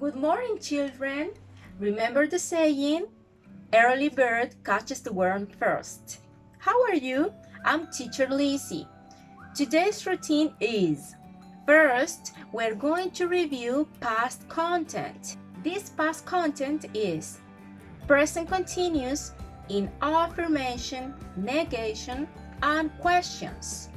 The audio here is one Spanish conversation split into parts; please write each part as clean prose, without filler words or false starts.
Good morning, children. Remember the saying, early bird catches the worm first. How are you? I'm Teacher Lizzie. Today's routine is, first, we're going to review past content. This past content is present continuous in affirmation, negation, and questions.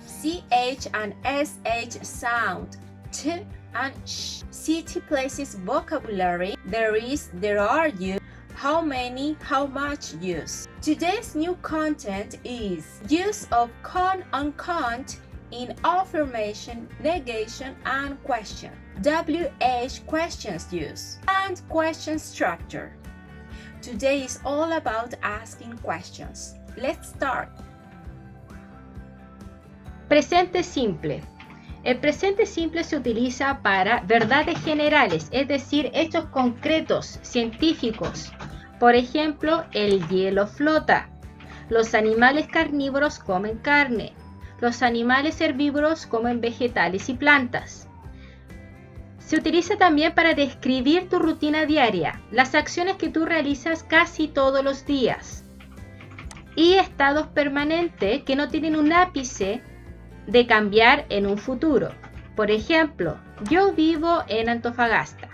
CH and SH sound, T and sh. City places vocabulary, there is, there are use, how many, how much use. Today's new content is use of con and can't in affirmation, negation, and question. WH questions use and question structure. Today is all about asking questions. Let's start. Presente simple. El presente simple se utiliza para verdades generales, es decir, hechos concretos, científicos. Por ejemplo, el hielo flota. Los animales carnívoros comen carne. Los animales herbívoros comen vegetales y plantas. Se utiliza también para describir tu rutina diaria, las acciones que tú realizas casi todos los días. Y estados permanentes que no tienen un ápice de cambiar en un futuro. Por ejemplo, yo vivo en Antofagasta.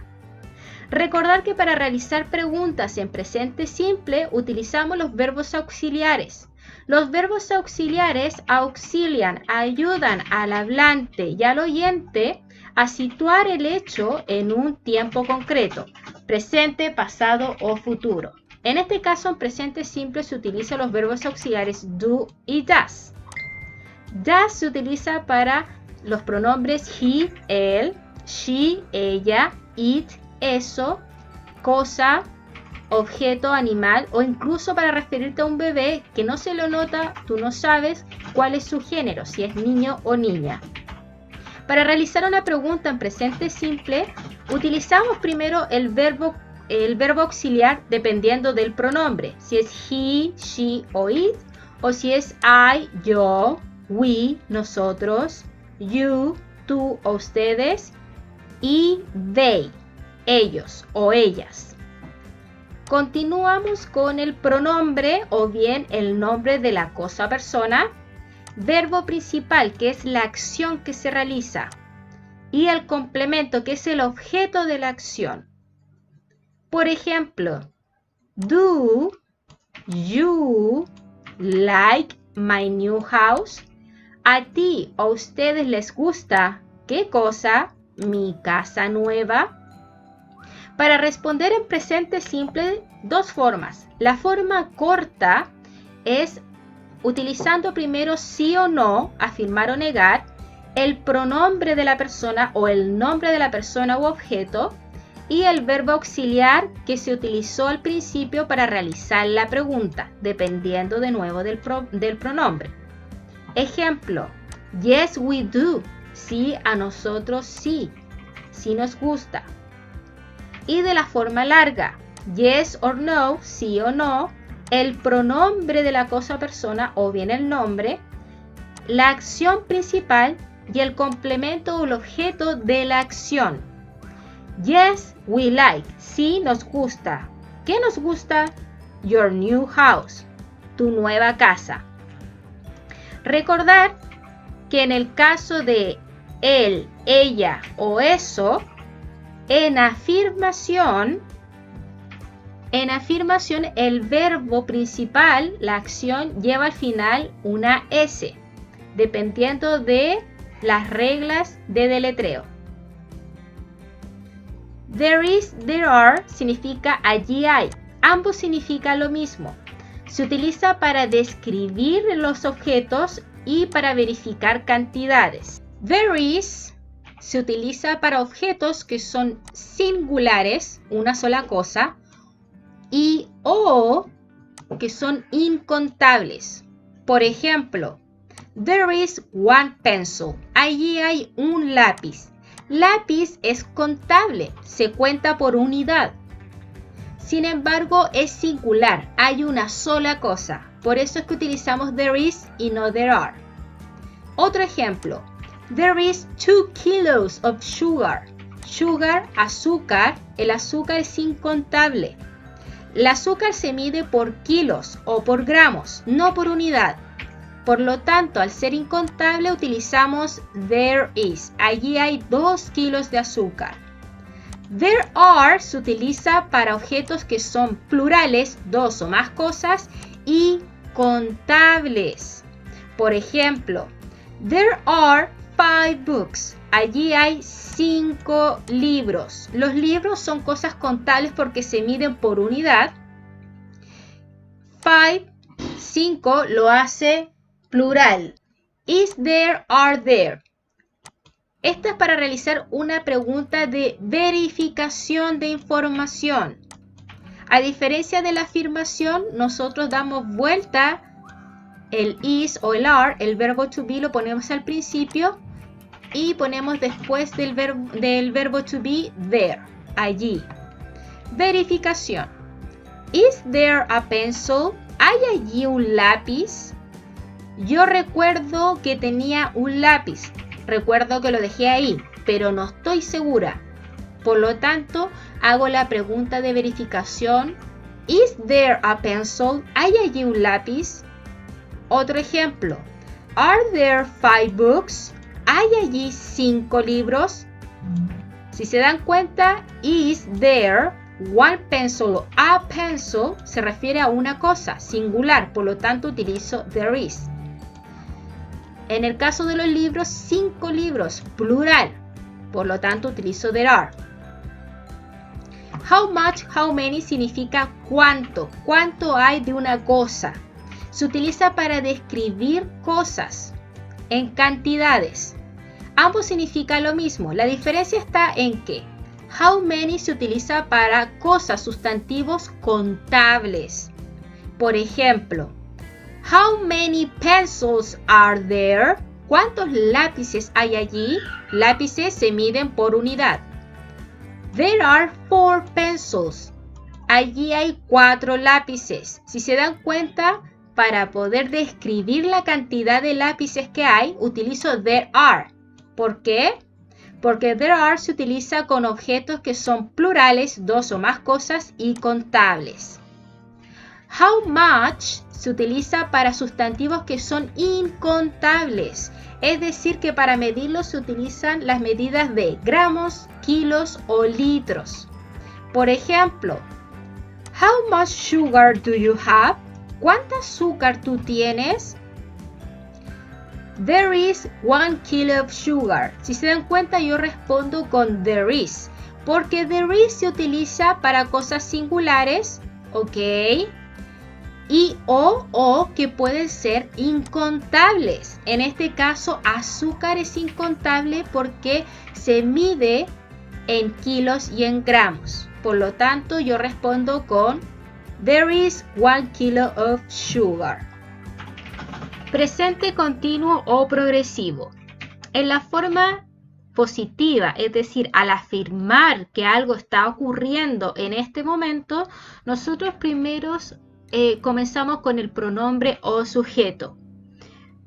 Recordar que para realizar preguntas en presente simple utilizamos los verbos auxiliares. Los verbos auxiliares auxilian, ayudan al hablante y al oyente a situar el hecho en un tiempo concreto, presente, pasado o futuro. En este caso, en presente simple se utilizan los verbos auxiliares do y does. Does se utiliza para los pronombres he, él, she, ella, it, eso, cosa, objeto, animal o incluso para referirte a un bebé que no se lo nota, tú no sabes cuál es su género, si es niño o niña. Para realizar una pregunta en presente simple, utilizamos primero el verbo auxiliar dependiendo del pronombre, si es he, she o it, o si es I, yo, we, nosotros, you, tú o ustedes, y they, ellos o ellas. Continuamos con el pronombre o bien el nombre de la cosa o persona, verbo principal que es la acción que se realiza y el complemento que es el objeto de la acción. Por ejemplo, do you like my new house? ¿A ti o a ustedes les gusta qué cosa? Mi casa nueva. Para responder en presente simple, dos formas. La forma corta es utilizando primero sí o no, afirmar o negar, el pronombre de la persona o el nombre de la persona u objeto y el verbo auxiliar que se utilizó al principio para realizar la pregunta, dependiendo de nuevo del pronombre. Ejemplo, yes we do, sí a nosotros sí, sí nos gusta. Y de la forma larga, yes or no, sí o no, el pronombre de la cosa o persona o bien el nombre, la acción principal y el complemento o el objeto de la acción. Yes, we like, sí nos gusta. ¿Qué nos gusta? Your new house, tu nueva casa. Recordar que en el caso de él, ella o eso, en afirmación el verbo principal, la acción, lleva al final una S, dependiendo de las reglas de deletreo. There is, there are significa allí hay. Ambos significan lo mismo. Se utiliza para describir los objetos y para verificar cantidades. There is se utiliza para objetos que son singulares, una sola cosa, y o que son incontables. Por ejemplo, there is one pencil. Allí hay un lápiz. Lápiz es contable, se cuenta por unidad. Sin embargo, es singular, hay una sola cosa. Por eso es que utilizamos there is y no there are. Otro ejemplo, there is 2 kilos of sugar. Sugar, azúcar. El azúcar es incontable. El azúcar se mide por kilos o por gramos, no por unidad. Por lo tanto, al ser incontable utilizamos there is. Allí hay 2 kilos de azúcar. There are se utiliza para objetos que son plurales, 2 o más cosas, y contables. Por ejemplo, there are 5 books. Allí hay 5 libros. Los libros son cosas contables porque se miden por unidad. 5 lo hace plural. Is there, are there. Esto es para realizar una pregunta de verificación de información. A diferencia de la afirmación, nosotros damos vuelta el is o el are, el verbo to be lo ponemos al principio y ponemos después del verbo to be there, allí. Verificación. Is there a pencil? ¿Hay allí un lápiz? Yo recuerdo que tenía un lápiz. Recuerdo que lo dejé ahí, pero no estoy segura. Por lo tanto, hago la pregunta de verificación. Is there a pencil? ¿Hay allí un lápiz? Otro ejemplo. Are there 5 books? ¿Hay allí 5 libros? Si se dan cuenta, is there one pencil o a pencil se refiere a una cosa, singular, por lo tanto utilizo there is. En el caso de los libros, 5 libros, plural, por lo tanto utilizo there are. How much, how many significa cuánto, cuánto hay de una cosa. Se utiliza para describir cosas en cantidades. Ambos significan lo mismo. La diferencia está en que how many se utiliza para cosas, sustantivos contables. Por ejemplo, how many pencils are there? ¿Cuántos lápices hay allí? Lápices se miden por unidad. There are 4 pencils. Allí hay 4 lápices. Si se dan cuenta, para poder describir la cantidad de lápices que hay, utilizo there are. ¿Por qué? Porque there are se utiliza con objetos que son plurales, 2 o más cosas y contables. How much se utiliza para sustantivos que son incontables. Es decir, que para medirlos se utilizan las medidas de gramos, kilos o litros. Por ejemplo, how much sugar do you have? ¿Cuánto azúcar tú tienes? There is 1 kilo of sugar. Si se dan cuenta, yo respondo con there is, porque there is se utiliza para cosas singulares, ¿ok? Y o que pueden ser incontables. En este caso, azúcar es incontable porque se mide en kilos y en gramos. Por lo tanto, yo respondo con there is 1 kilo of sugar. Presente continuo o progresivo. En la forma positiva, es decir, al afirmar que algo está ocurriendo en este momento, nosotros primero comenzamos con el pronombre o sujeto.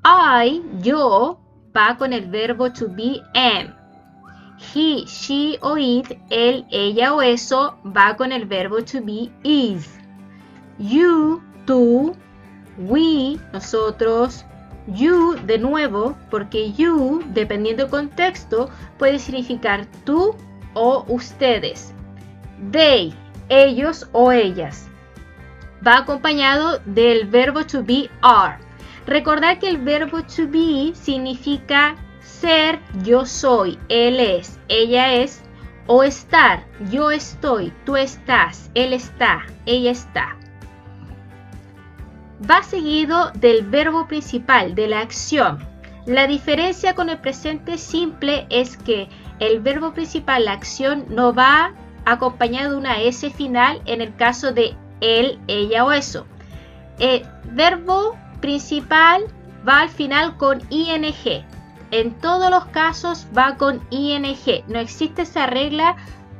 I, yo, va con el verbo to be am. He, she o it, él, ella o eso, va con el verbo to be is. You, tú, we, nosotros, you, de nuevo, porque you, dependiendo del contexto, puede significar tú o ustedes. They, ellos o ellas. Va acompañado del verbo to be are. Recordar que el verbo to be significa ser, yo soy, él es, ella es, o estar, yo estoy, tú estás, él está, ella está. Va seguido del verbo principal, de la acción. La diferencia con el presente simple es que el verbo principal, la acción, no va acompañado de una S final en el caso de él, ella o eso. El verbo principal va al final con ing. En todos los casos va con ing. No existe esa regla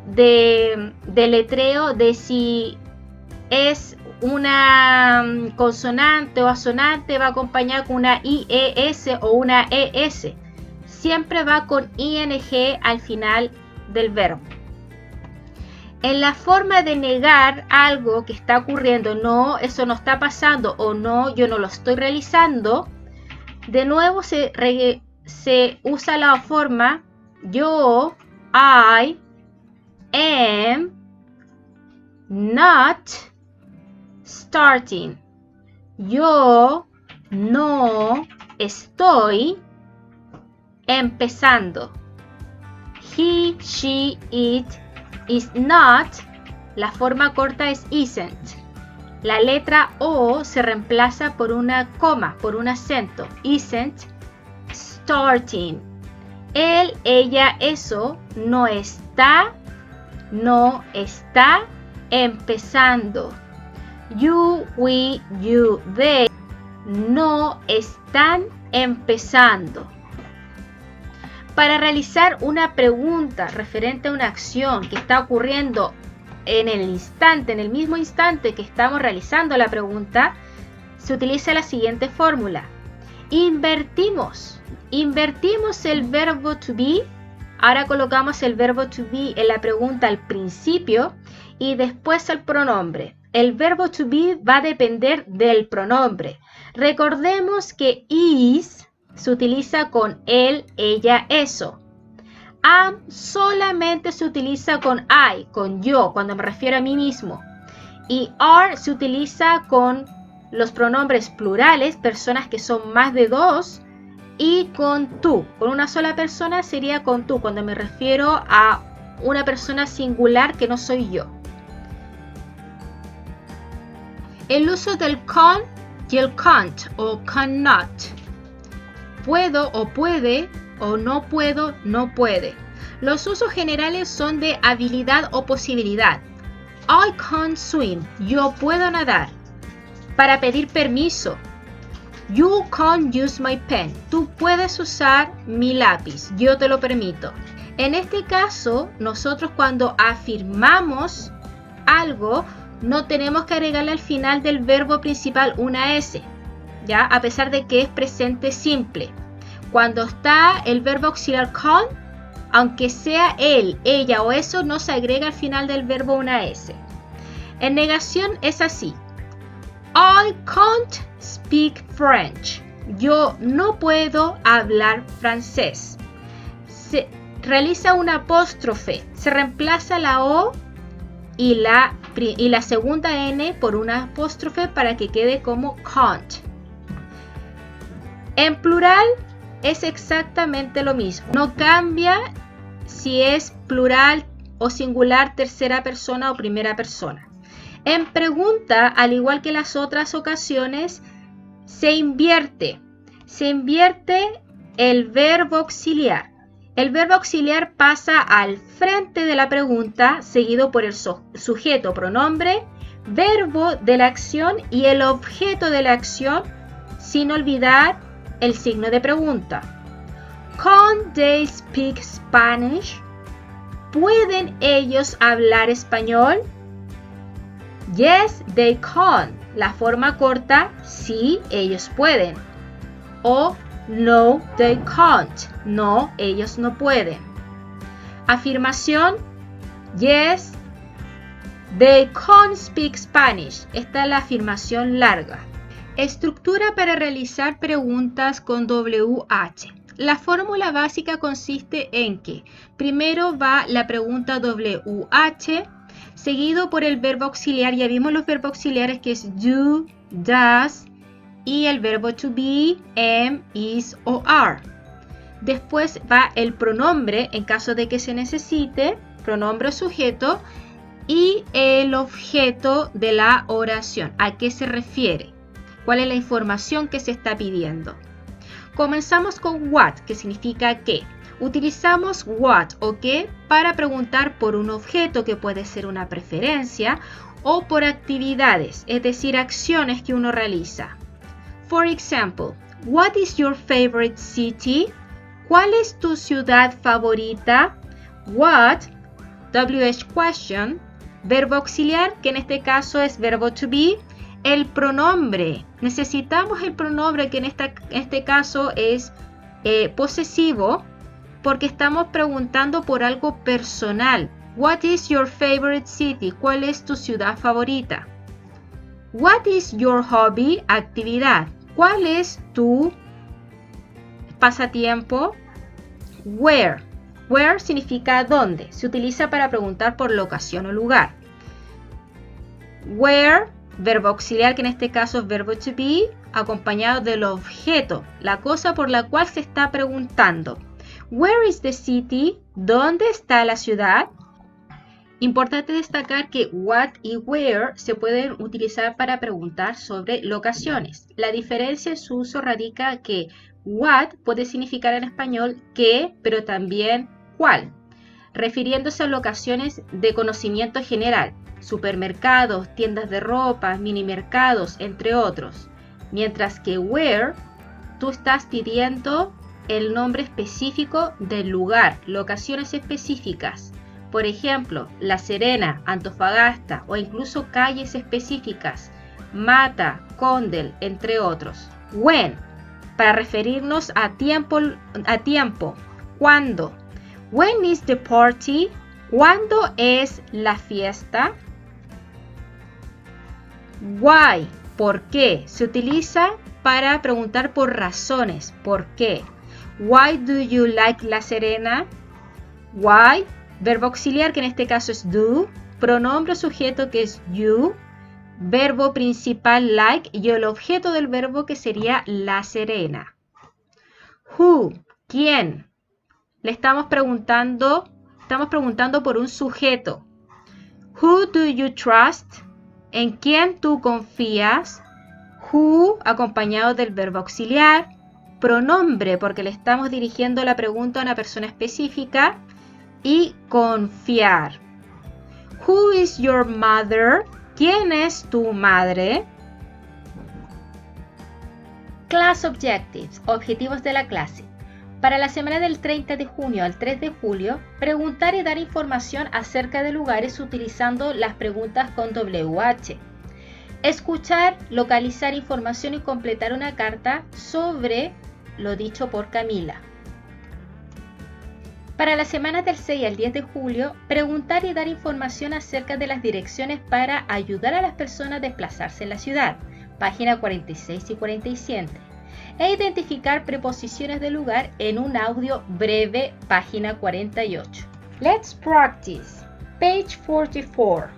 de letreo de si es una consonante o asonante va acompañada con una IES o una ES. Siempre va con ing al final del verbo. En la forma de negar algo que está ocurriendo, no, eso no está pasando o no, yo no lo estoy realizando, de nuevo se usa la forma yo, I, am not starting. Yo no estoy empezando. He, she, it is not. La forma corta es isn't. La letra O se reemplaza por una coma, por un acento. Isn't starting. Él, ella, eso no está empezando. You, we, you, they no están empezando. Para realizar una pregunta referente a una acción que está ocurriendo en el mismo instante que estamos realizando la pregunta, se utiliza la siguiente fórmula. Invertimos el verbo to be. Ahora colocamos el verbo to be en la pregunta al principio y después el pronombre. El verbo to be va a depender del pronombre. Recordemos que is se utiliza con él, ella, eso. Am solamente se utiliza con I, con yo, cuando me refiero a mí mismo. Y are se utiliza con los pronombres plurales, personas que son más de dos, y con tú. Con una sola persona sería con tú, cuando me refiero a una persona singular que no soy yo. El uso del can y el can't o cannot. Puedo o puede o no puedo, no puede. Los usos generales son de habilidad o posibilidad. I can swim. Yo puedo nadar. Para pedir permiso. You can use my pen. Tú puedes usar mi lápiz. Yo te lo permito. En este caso, nosotros cuando afirmamos algo, no tenemos que agregarle al final del verbo principal una S, ¿ya? A pesar de que es presente simple. Cuando está el verbo auxiliar can, aunque sea él, ella o eso, no se agrega al final del verbo una S. En negación es así. I can't speak French. Yo no puedo hablar francés. Se realiza un apóstrofe. Se reemplaza la O y la segunda N por una apóstrofe para que quede como can't. En plural es exactamente lo mismo. No cambia si es plural o singular, tercera persona o primera persona. En pregunta, al igual que las otras ocasiones, se invierte el verbo auxiliar. El verbo auxiliar pasa al frente de la pregunta, seguido por el sujeto, pronombre, verbo de la acción y el objeto de la acción, sin olvidar el signo de pregunta. Can they speak Spanish? ¿Pueden ellos hablar español? Yes, they can. La forma corta, sí, ellos pueden. O no, they can't. No, ellos no pueden. Afirmación, yes, they can speak Spanish. Esta es la afirmación larga. Estructura para realizar preguntas con WH. La fórmula básica consiste en que primero va la pregunta WH, seguido por el verbo auxiliar. Ya vimos los verbos auxiliares que es do, does y el verbo to be, am, is o are. Después va el pronombre en caso de que se necesite, pronombre o sujeto, y el objeto de la oración. ¿A qué se refiere? ¿Cuál es la información que se está pidiendo? Comenzamos con what, que significa qué. Utilizamos what o qué para preguntar por un objeto que puede ser una preferencia o por actividades, es decir, acciones que uno realiza. For example, what is your favorite city? ¿Cuál es tu ciudad favorita? What, WH question, verbo auxiliar, que en este caso es verbo to be. El pronombre, necesitamos el pronombre que en este caso es posesivo, porque estamos preguntando por algo personal. What is your favorite city? ¿Cuál es tu ciudad favorita? What is your hobby? Actividad. ¿Cuál es tu pasatiempo? Where. Where significa dónde. Se utiliza para preguntar por locación o lugar. Where, verbo auxiliar, que en este caso es verbo to be, acompañado del objeto, la cosa por la cual se está preguntando. Where is the city? ¿Dónde está la ciudad? Importante destacar que what y where se pueden utilizar para preguntar sobre locaciones. La diferencia en su uso radica que what puede significar en español qué, pero también cuál, refiriéndose a locaciones de conocimiento general, supermercados, tiendas de ropa, minimercados, entre otros. Mientras que where, tú estás pidiendo el nombre específico del lugar, locaciones específicas. Por ejemplo, La Serena, Antofagasta o incluso calles específicas, Mata, Condel, entre otros. When, para referirnos a tiempo, ¿cuándo? When is the party? ¿Cuándo es la fiesta? Why, ¿por qué? Se utiliza para preguntar por razones, ¿por qué? Why do you like La Serena? Why, verbo auxiliar que en este caso es do, pronombre sujeto que es you, verbo principal like y el objeto del verbo que sería La Serena. Who, ¿quién? Le estamos preguntando por un sujeto. Who do you trust? ¿En quién tú confías? Who, acompañado del verbo auxiliar, pronombre porque le estamos dirigiendo la pregunta a una persona específica, y confiar. Who is your mother? ¿Quién es tu madre? Class Objectives, objetivos de la clase. Para la semana del 30 de junio al 3 de julio, preguntar y dar información acerca de lugares utilizando las preguntas con WH. Escuchar, localizar información y completar una carta sobre lo dicho por Camila. Para las semanas del 6 al 10 de julio, preguntar y dar información acerca de las direcciones para ayudar a las personas a desplazarse en la ciudad, página 46 y 47, e identificar preposiciones de lugar en un audio breve, página 48. Let's practice. Page 44.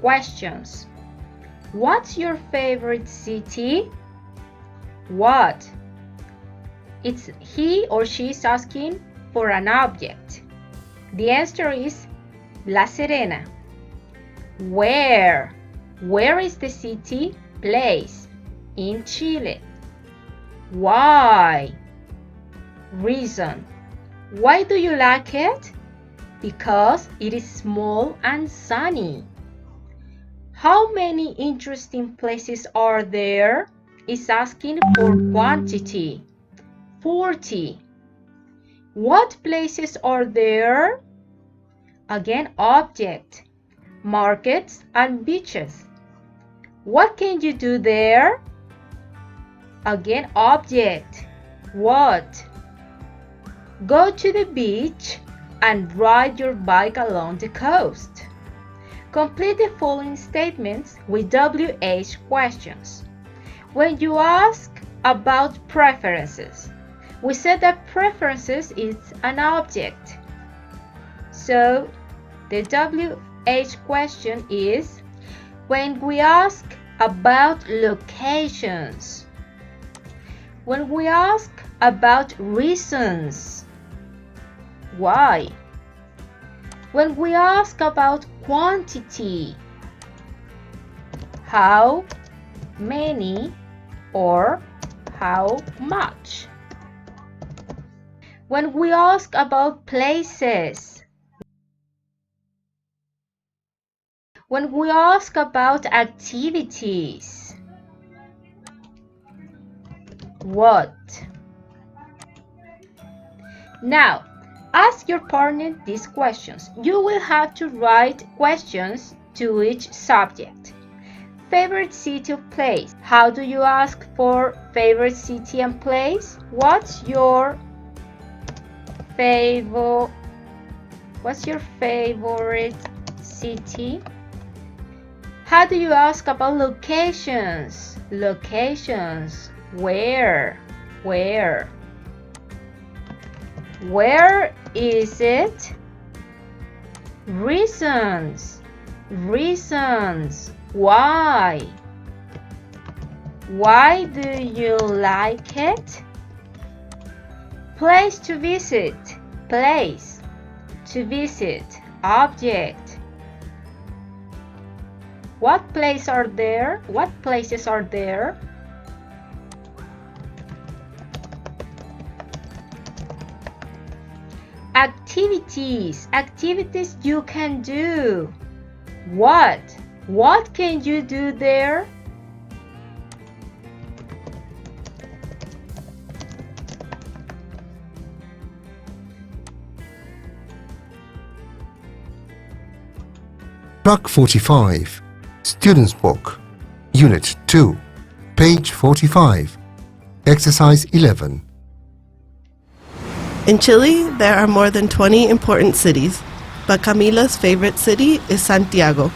Questions. What's your favorite city? What? It's he or she is asking for an object. The answer is La Serena. Where? Where is the city? Place. In Chile. Why? Reason. Why do you like it? Because it is small and sunny. How many interesting places are there? Is asking for quantity. 40. What places are there? Again, object. Markets and beaches. What can you do there? Again, object. What? Go to the beach and ride your bike along the coast. Complete the following statements with WH questions. When you ask about preferences, we said that preferences is an object. So the WH question is when we ask about locations. When we ask about reasons. Why? When we ask about quantity. How many or how much? When we ask about places. When we ask about activities. What? Now, ask your partner these questions. You will have to write questions to each subject. Favorite city or place? How do you ask for favorite city and place? What's your What's your favorite city? How do you ask about locations? Locations. Where? Where? Where is it? Reasons. Reasons. Why? Why do you like it? Place to visit. Place. To visit. Object. What places are there? What places are there? Activities. Activities you can do. What? What can you do there? Track 45, Student's Book, Unit 2, page 45, Exercise 11. In Chile, there are more than 20 important cities, but Camila's favorite city is Santiago.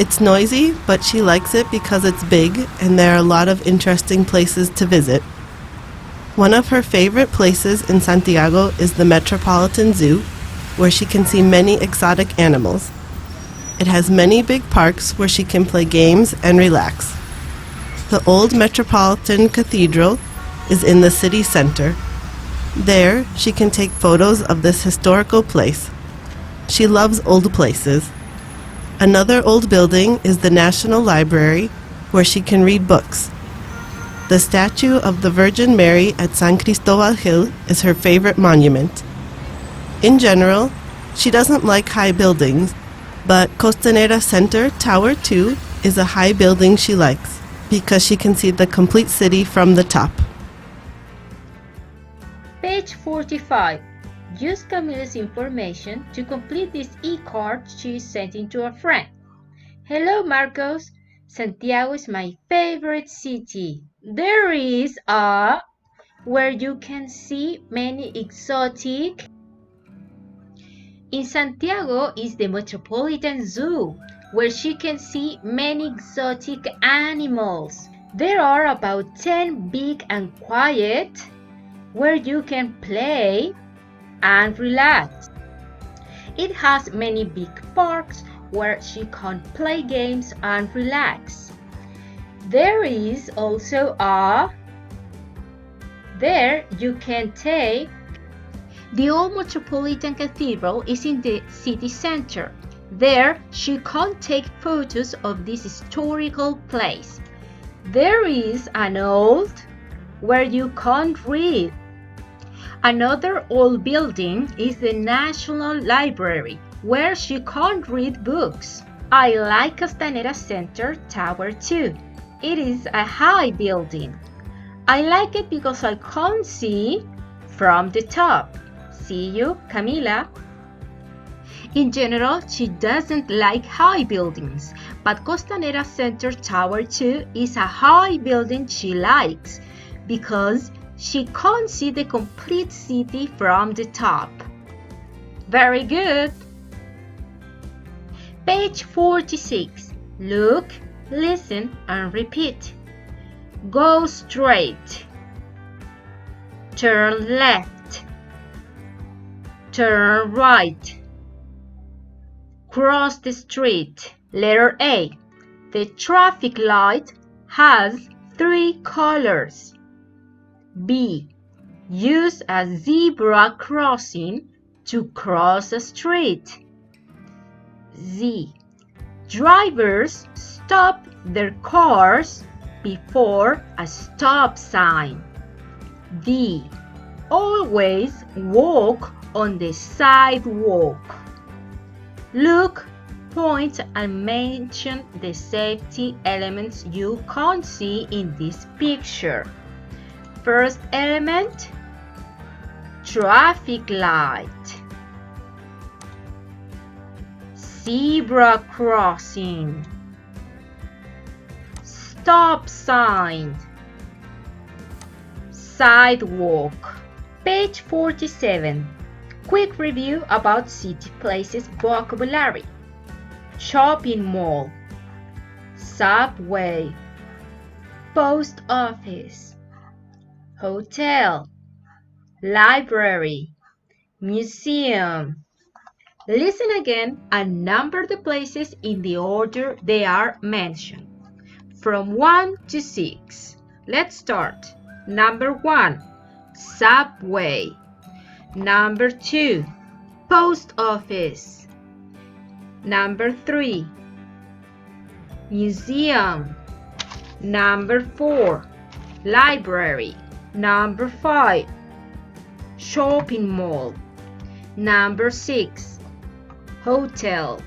It's noisy, but she likes it because it's big and there are a lot of interesting places to visit. One of her favorite places in Santiago is the Metropolitan Zoo, where she can see many exotic animals. It has many big parks where she can play games and relax. The old Metropolitan Cathedral is in the city center. There, she can take photos of this historical place. She loves old places. Another old building is the National Library, where she can read books. The statue of the Virgin Mary at San Cristobal Hill is her favorite monument. In general, she doesn't like high buildings, but Costanera Center Tower 2 is a high building she likes because she can see the complete city from the top. Page 45. Use Camila's information to complete this e-card she is sending to a friend. Hello, Marcos. Santiago is my favorite city. There is a where you can see many exotic. In Santiago is the Metropolitan Zoo, where she can see many exotic animals. There are about 10 big and quiet, where you can play and relax. It has many big parks where she can play games and relax. There is also there you can take. The old Metropolitan Cathedral is in the city center. There she can take photos of this historical place. There is an old where you can read. Another old building is the National Library, where she can read books. I like Costanera Center Tower 2. It is a high building. I like it because I can see from the top. See you, Camila. In general, she doesn't like high buildings, but Costanera Center Tower 2 is a high building she likes because she can see the complete city from the top. Very good. Page 46. Look, listen, and repeat. Go straight. Turn left. Turn right. Cross the street. Letter A. The traffic light has 3 colors. B. Use a zebra crossing to cross a street. Z. Drivers stop their cars before a stop sign. D. Always walk on the sidewalk. Look, point, and mention the safety elements you can see in this picture. First element, traffic light, zebra crossing, stop sign, sidewalk. Page 47. Quick review about city places vocabulary. Shopping mall, subway, post office, hotel, library, museum. Listen again and number the places in the order they are mentioned, from 1 to 6. Let's start. Number 1, subway. Number 2, post office. Number 3, museum. Number 4, library. Number 5, shopping mall. Number 6, hotel.